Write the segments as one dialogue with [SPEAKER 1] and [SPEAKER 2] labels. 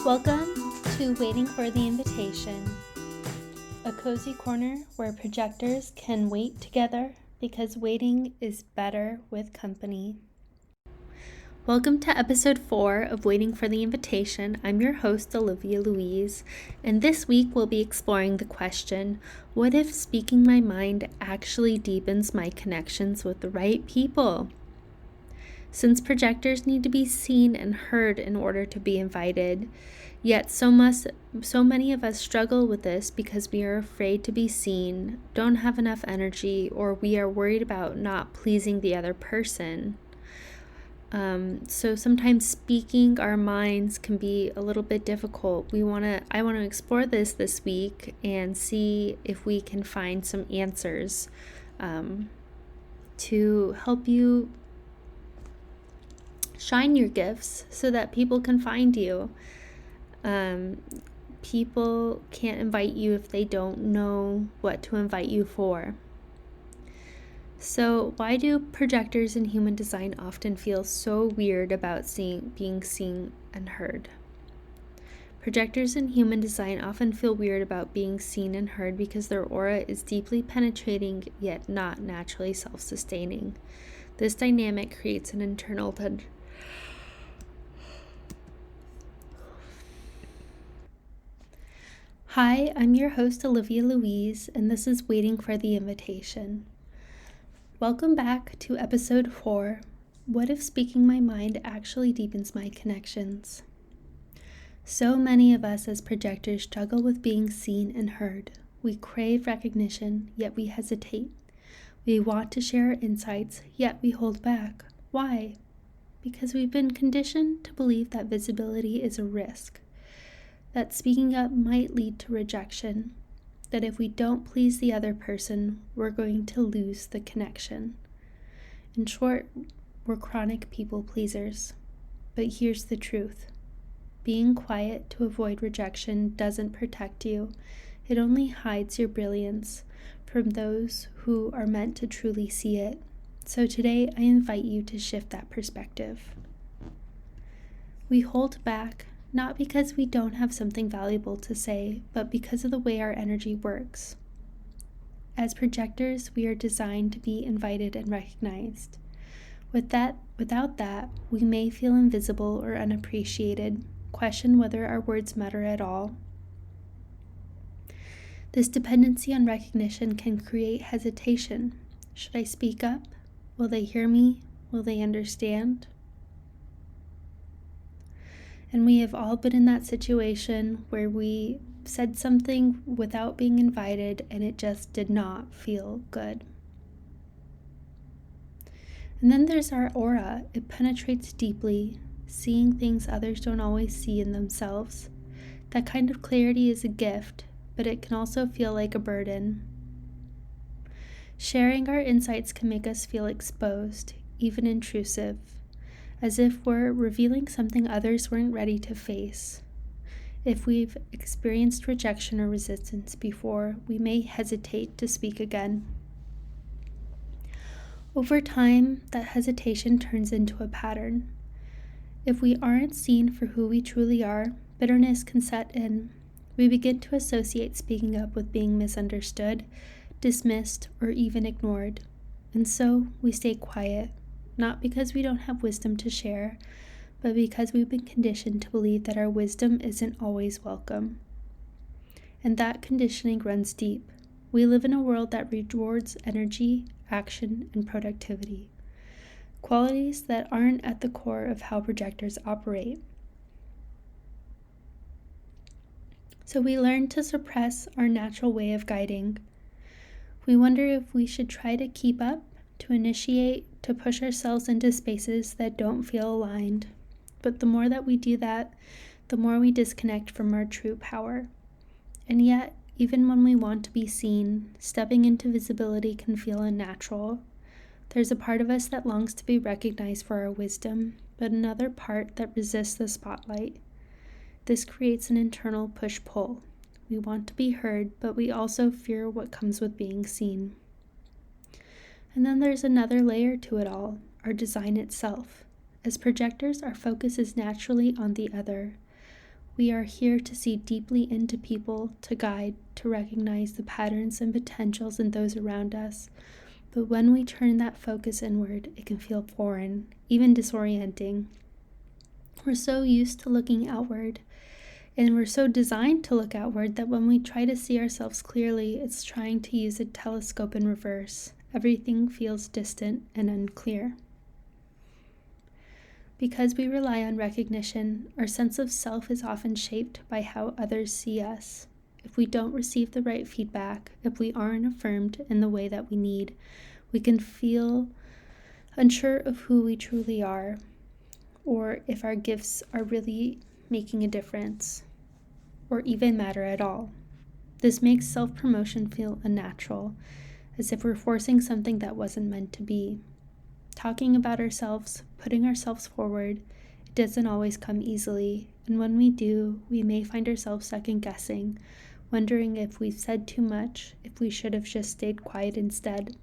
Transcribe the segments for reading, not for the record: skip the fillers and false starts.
[SPEAKER 1] Welcome to Waiting for the Invitation, a cozy corner where projectors can wait together because waiting is better with company. Welcome to episode 4 of Waiting for the Invitation. I'm your host, Olivia Louise, and this week we'll be exploring the question, what if speaking my mind actually deepens my connections with the right people? Since projectors need to be seen and heard in order to be invited, yet so many of us struggle with this because we are afraid to be seen, don't have enough energy, or we are worried about not pleasing the other person. So sometimes speaking our minds can be a little bit difficult. I want to explore this week and see if we can find some answers to help you shine your gifts so that people can find you. People can't invite you if they don't know what to invite you for. So why do projectors in human design often feel so weird about being seen and heard? Projectors in human design often feel weird about being seen and heard because their aura is deeply penetrating yet not naturally self-sustaining. This dynamic creates an internal tension. Hi, I'm your host, Olivia Louise, and this is Waiting for the Invitation. Welcome back to episode 4, What if speaking my mind actually deepens my connections? So many of us as projectors struggle with being seen and heard. We crave recognition, yet we hesitate. We want to share our insights, yet we hold back. Why? Because we've been conditioned to believe that visibility is a risk, that speaking up might lead to rejection, that if we don't please the other person, we're going to lose the connection. In short, we're chronic people pleasers. But here's the truth. Being quiet to avoid rejection doesn't protect you. It only hides your brilliance from those who are meant to truly see it. So today, I invite you to shift that perspective. We hold back not because we don't have something valuable to say, but because of the way our energy works. As projectors, we are designed to be invited and recognized. Without that, we may feel invisible or unappreciated, question whether our words matter at all. This dependency on recognition can create hesitation. Should I speak up? Will they hear me? Will they understand? And we have all been in that situation where we said something without being invited and it just did not feel good. And then there's our aura. It penetrates deeply, seeing things others don't always see in themselves. That kind of clarity is a gift, but it can also feel like a burden. Sharing our insights can make us feel exposed, even intrusive, as if we're revealing something others weren't ready to face. If we've experienced rejection or resistance before, we may hesitate to speak again. Over time, that hesitation turns into a pattern. If we aren't seen for who we truly are, bitterness can set in. We begin to associate speaking up with being misunderstood, dismissed, or even ignored. And so we stay quiet. Not because we don't have wisdom to share, but because we've been conditioned to believe that our wisdom isn't always welcome. And that conditioning runs deep. We live in a world that rewards energy, action, and productivity, qualities that aren't at the core of how projectors operate. So we learn to suppress our natural way of guiding. We wonder if we should try to keep up, to initiate, to push ourselves into spaces that don't feel aligned. But the more that we do that, the more we disconnect from our true power. And yet, even when we want to be seen, stepping into visibility can feel unnatural. There's a part of us that longs to be recognized for our wisdom, but another part that resists the spotlight. This creates an internal push-pull. We want to be heard, but we also fear what comes with being seen. And then there's another layer to it all, our design itself. As projectors, our focus is naturally on the other. We are here to see deeply into people, to guide, to recognize the patterns and potentials in those around us. But when we turn that focus inward, it can feel foreign, even disorienting. We're so used to looking outward, and we're so designed to look outward that when we try to see ourselves clearly, it's trying to use a telescope in reverse. Everything feels distant and unclear. Because we rely on recognition, our sense of self is often shaped by how others see us. If we don't receive the right feedback, if we aren't affirmed in the way that we need, we can feel unsure of who we truly are, or if our gifts are really making a difference, or even matter at all. This makes self-promotion feel unnatural, as if we're forcing something that wasn't meant to be. Talking about ourselves, putting ourselves forward, it doesn't always come easily, and when we do, we may find ourselves second-guessing, wondering if we've said too much, if we should have just stayed quiet instead.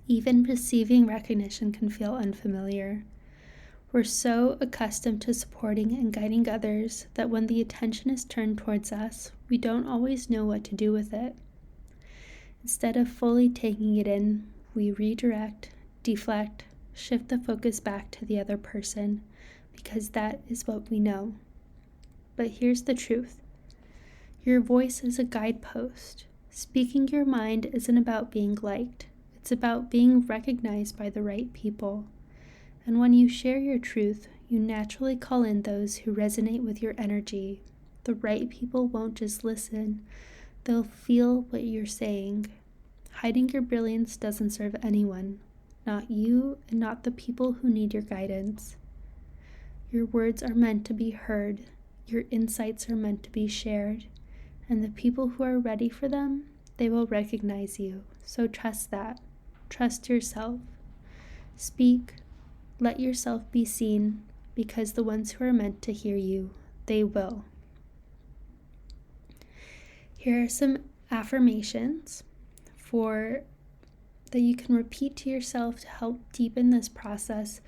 [SPEAKER 1] Even receiving recognition can feel unfamiliar. We're so accustomed to supporting and guiding others that when the attention is turned towards us, we don't always know what to do with it. Instead of fully taking it in, we redirect, deflect, shift the focus back to the other person, because that is what we know. But here's the truth. Your voice is a guidepost. Speaking your mind isn't about being liked. It's about being recognized by the right people. And when you share your truth, you naturally call in those who resonate with your energy. The right people won't just listen. They'll feel what you're saying. Hiding your brilliance doesn't serve anyone. Not you, and not the people who need your guidance. Your words are meant to be heard, your insights are meant to be shared, and the people who are ready for them, they will recognize you. So trust that. Trust yourself. Speak, let yourself be seen, because the ones who are meant to hear you, they will. Here are some affirmations that you can repeat to yourself to help deepen this process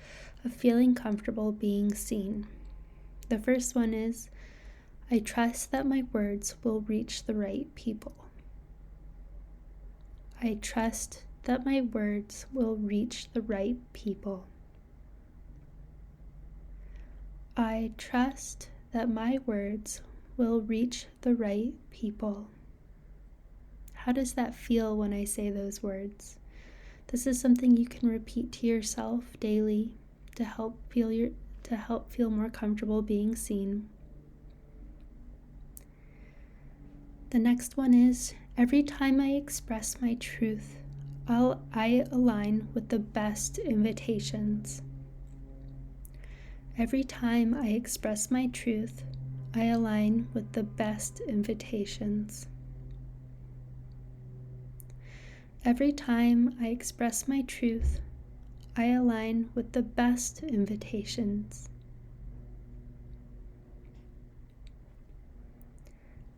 [SPEAKER 1] of feeling comfortable being seen. The first one is, I trust that my words will reach the right people. I trust that my words will reach the right people. I trust that my words will reach the right people. How does that feel when I say those words? This is something you can repeat to yourself daily to help feel more comfortable being seen. The next one is, every time I express my truth, I align with the best invitations. Every time I express my truth, I align with the best invitations. Every time I express my truth, I align with the best invitations.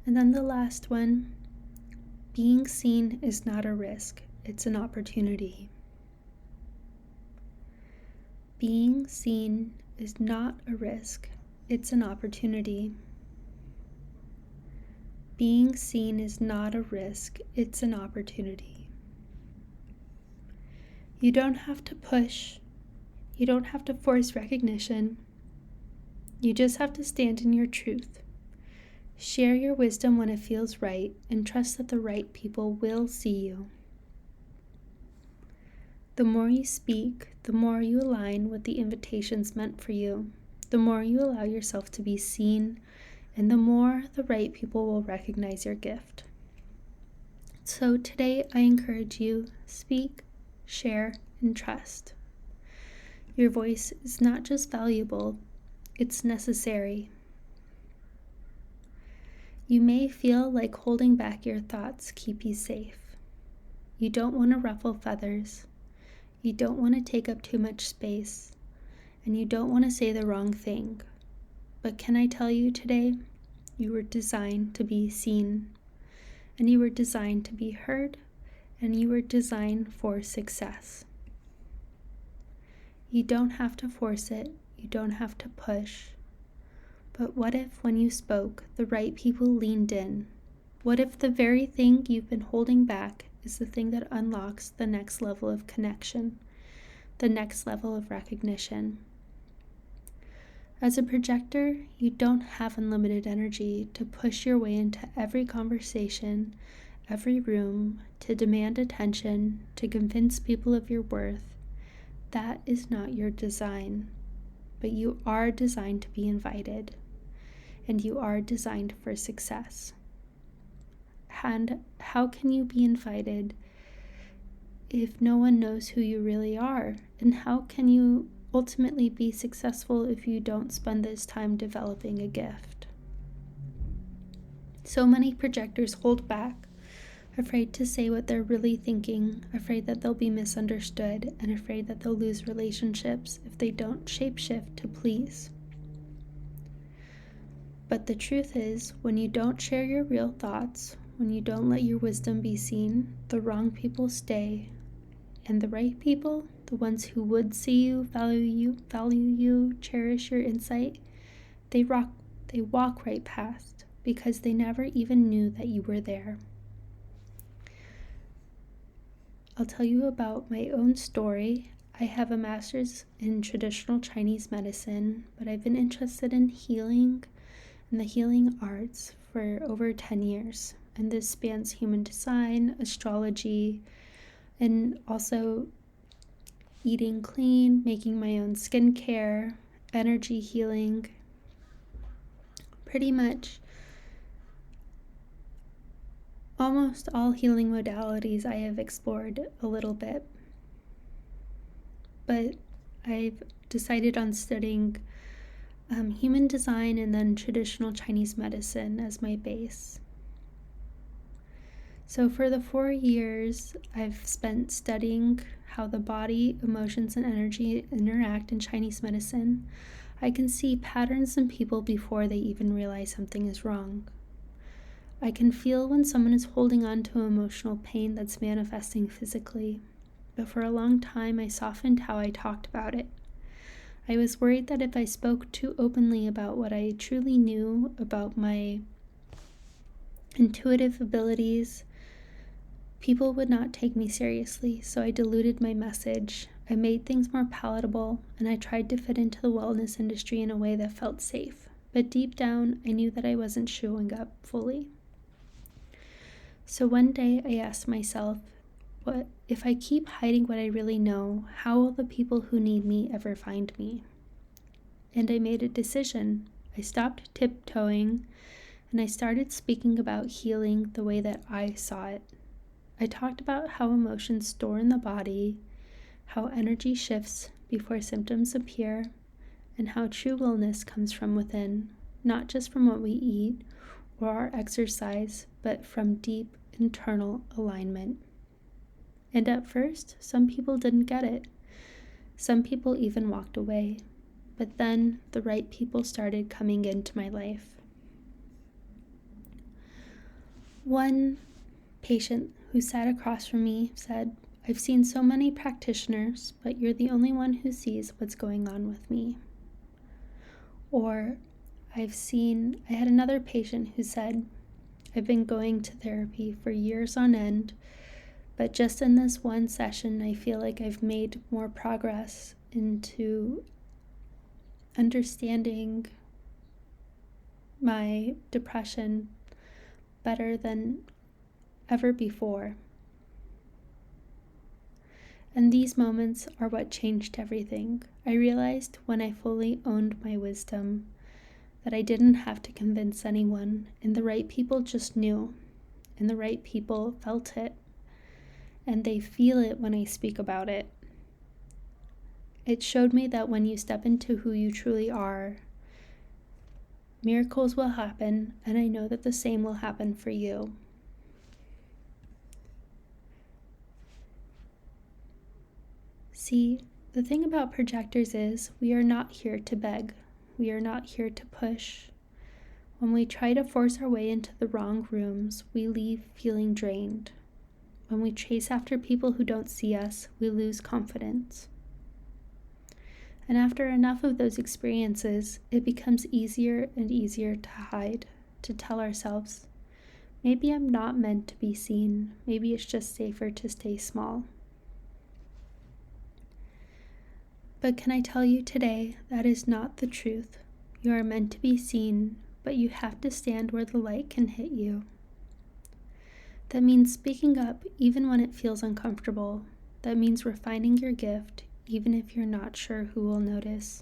[SPEAKER 1] And then the last one, being seen is not a risk, it's an opportunity. Being seen is not a risk, it's an opportunity. Being seen is not a risk, it's an opportunity. You don't have to push. You don't have to force recognition. You just have to stand in your truth. Share your wisdom when it feels right, and trust that the right people will see you. The more you speak, the more you align with the invitations meant for you, the more you allow yourself to be seen, and the more the right people will recognize your gift. So today I encourage you, speak, share, and trust. Your voice is not just valuable, it's necessary. You may feel like holding back your thoughts keep you safe. You don't want to ruffle feathers. You don't want to take up too much space. And you don't want to say the wrong thing. But can I tell you today, you were designed to be seen, and you were designed to be heard, and you were designed for success. You don't have to force it, you don't have to push. But what if when you spoke, the right people leaned in? What if the very thing you've been holding back is the thing that unlocks the next level of connection, the next level of recognition? As a projector, you don't have unlimited energy to push your way into every conversation, every room, to demand attention, to convince people of your worth. That is not your design, but you are designed to be invited, and you are designed for success. And how can you be invited if no one knows who you really are? And how can you ultimately be successful if you don't spend this time developing a gift? So many projectors hold back, afraid to say what they're really thinking, afraid that they'll be misunderstood, and afraid that they'll lose relationships if they don't shapeshift to please. But the truth is, when you don't share your real thoughts, when you don't let your wisdom be seen, the wrong people stay. And the right people, the ones who would see you, value you, cherish your insight, they walk right past because they never even knew that you were there. I'll tell you about my own story. I have a master's in traditional Chinese medicine, but I've been interested in healing and the healing arts for over 10 years. And this spans human design, astrology, and also eating clean, making my own skincare, energy healing. Pretty much almost all healing modalities I have explored a little bit. But I've decided on studying human design and then traditional Chinese medicine as my base. So for the 4 years I've spent studying how the body, emotions, and energy interact in Chinese medicine, I can see patterns in people before they even realize something is wrong. I can feel when someone is holding on to emotional pain that's manifesting physically, but for a long time I softened how I talked about it. I was worried that if I spoke too openly about what I truly knew about my intuitive abilities, people would not take me seriously, so I diluted my message. I made things more palatable, and I tried to fit into the wellness industry in a way that felt safe. But deep down, I knew that I wasn't showing up fully. So one day I asked myself, what if I keep hiding what I really know, how will the people who need me ever find me? And I made a decision. I stopped tiptoeing, and I started speaking about healing the way that I saw it. I talked about how emotions store in the body, how energy shifts before symptoms appear, and how true wellness comes from within, not just from what we eat or our exercise, but from deep internal alignment. And at first, some people didn't get it. Some people even walked away. But then the right people started coming into my life. One patient who sat across from me said, "I've seen so many practitioners, but you're the only one who sees what's going on with me." Or I had another patient who said, "I've been going to therapy for years on end, but just in this one session, I feel like I've made more progress into understanding my depression better than ever before." And these moments are what changed everything. I realized when I fully owned my wisdom that I didn't have to convince anyone, and the right people just knew, and the right people felt it, and they feel it when I speak about it. It showed me that when you step into who you truly are, miracles will happen, and I know that the same will happen for you. See, the thing about projectors is we are not here to beg. We are not here to push. When we try to force our way into the wrong rooms, we leave feeling drained. When we chase after people who don't see us, we lose confidence. And after enough of those experiences, it becomes easier and easier to hide, to tell ourselves, maybe I'm not meant to be seen. Maybe it's just safer to stay small. But can I tell you today, that is not the truth. You are meant to be seen, but you have to stand where the light can hit you. That means speaking up even when it feels uncomfortable. That means refining your gift even if you're not sure who will notice.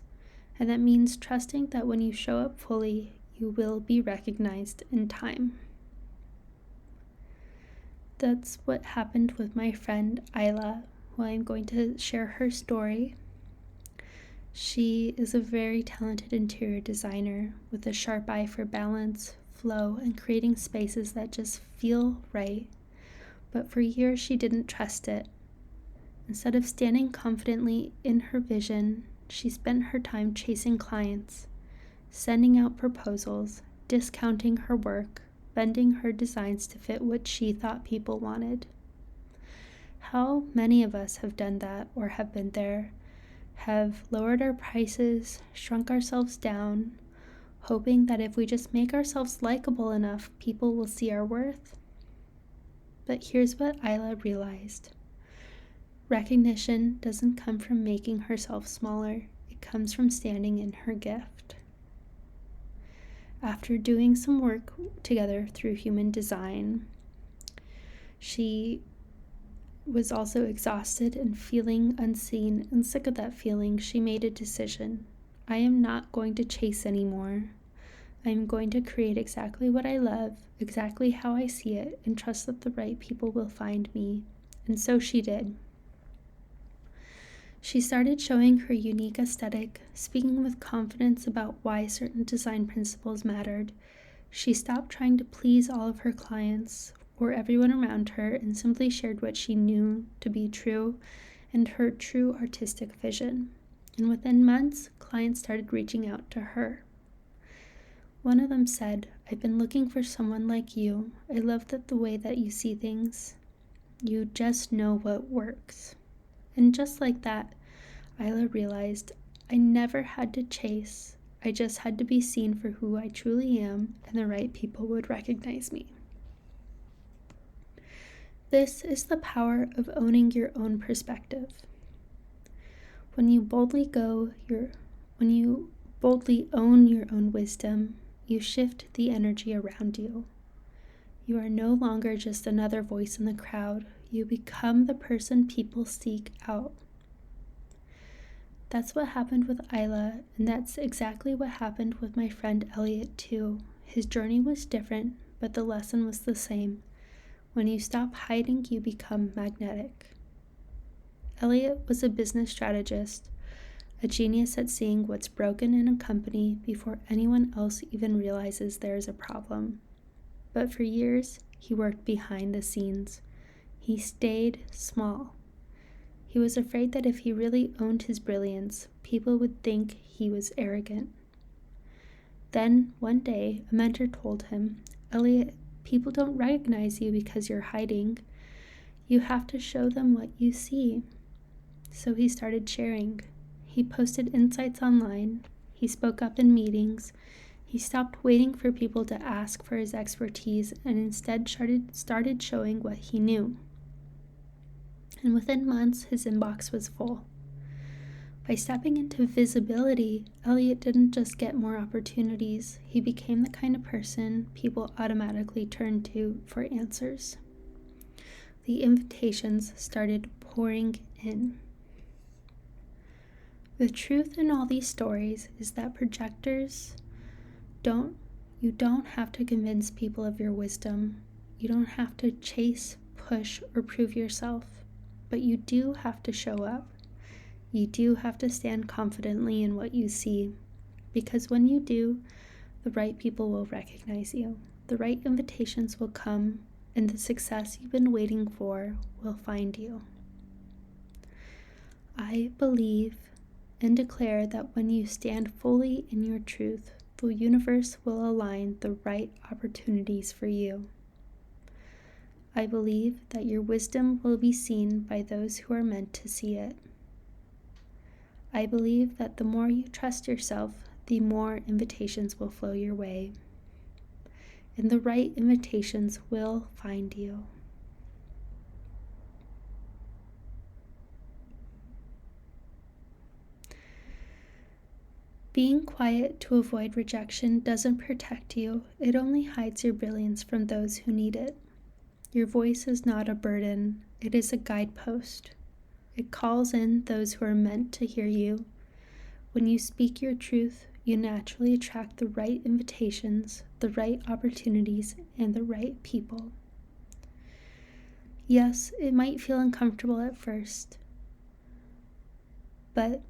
[SPEAKER 1] And that means trusting that when you show up fully, you will be recognized in time. That's what happened with my friend Isla, who I'm going to share her story. She is a very talented interior designer with a sharp eye for balance, flow, and creating spaces that just feel right. But for years, she didn't trust it. Instead of standing confidently in her vision, she spent her time chasing clients, sending out proposals, discounting her work, bending her designs to fit what she thought people wanted. How many of us have done that or have been there, have lowered our prices, shrunk ourselves down, hoping that if we just make ourselves likable enough, people will see our worth? But here's what Isla realized. Recognition doesn't come from making herself smaller. It comes from standing in her gift. After doing some work together through human design, she was also exhausted and feeling unseen and sick of that feeling. She made a decision. I am not going to chase anymore. I am going to create exactly what I love, exactly how I see it, and trust that the right people will find me. And so she did. She started showing her unique aesthetic, speaking with confidence about why certain design principles mattered. She stopped trying to please all of her clients or everyone around her and simply shared what she knew to be true and her true artistic vision. And within months, clients started reaching out to her. One of them said, I've been looking for someone like you. I love the way that you see things. You just know what works. And just like that, Isla realized I never had to chase. I just had to be seen for who I truly am, and the right people would recognize me. This is the power of owning your own perspective. When you boldly own your own wisdom, you shift the energy around you. You are no longer just another voice in the crowd. You become the person people seek out. That's what happened with Isla, and that's exactly what happened with my friend Elliot too. His journey was different, but the lesson was the same. When you stop hiding, you become magnetic. Elliot was a business strategist, a genius at seeing what's broken in a company before anyone else even realizes there's a problem. But for years, he worked behind the scenes. He stayed small. He was afraid that if he really owned his brilliance, people would think he was arrogant. Then, one day, a mentor told him, Elliot, people don't recognize you because you're hiding. You have to show them what you see. So he started sharing. He posted insights online. He spoke up in meetings. He stopped waiting for people to ask for his expertise and instead started showing what he knew. And within months, his inbox was full. By stepping into visibility, Elliot didn't just get more opportunities. He became the kind of person people automatically turned to for answers. The invitations started pouring in. The truth in all these stories is that projectors you don't have to convince people of your wisdom. You don't have to chase, push, or prove yourself. But you do have to show up. You do have to stand confidently in what you see. Because when you do, the right people will recognize you. The right invitations will come, and the success you've been waiting for will find you. I believe and declare that when you stand fully in your truth, the universe will align the right opportunities for you. I believe that your wisdom will be seen by those who are meant to see it. I believe that the more you trust yourself, the more invitations will flow your way, and the right invitations will find you. Being quiet to avoid rejection doesn't protect you, it only hides your brilliance from those who need it. Your voice is not a burden, it is a guidepost. It calls in those who are meant to hear you. When you speak your truth, you naturally attract the right invitations, the right opportunities, and the right people. Yes, it might feel uncomfortable at first, but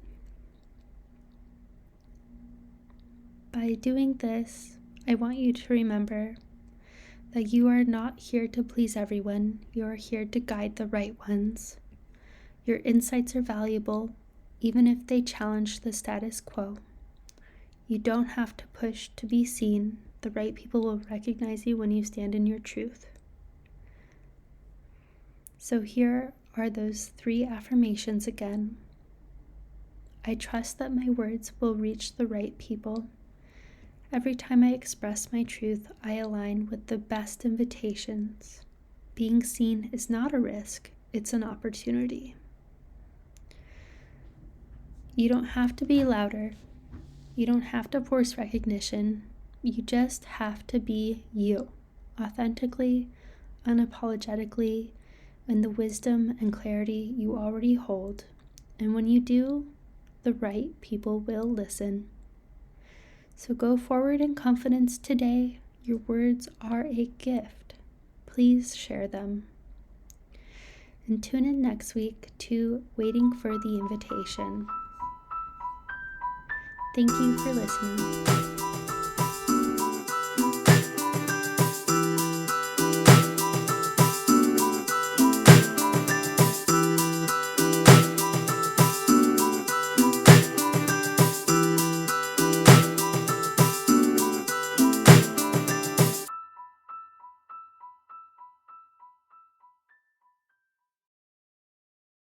[SPEAKER 1] by doing this, I want you to remember that you are not here to please everyone, you are here to guide the right ones. Your insights are valuable, even if they challenge the status quo. You don't have to push to be seen. The right people will recognize you when you stand in your truth. So here are those 3 affirmations again. I trust that my words will reach the right people. Every time I express my truth, I align with the best invitations. Being seen is not a risk, it's an opportunity. You don't have to be louder. You don't have to force recognition. You just have to be you, authentically, unapologetically, in the wisdom and clarity you already hold. And when you do, the right people will listen. So go forward in confidence today. Your words are a gift. Please share them. And tune in next week to Waiting for the Invitation. Thank you for listening.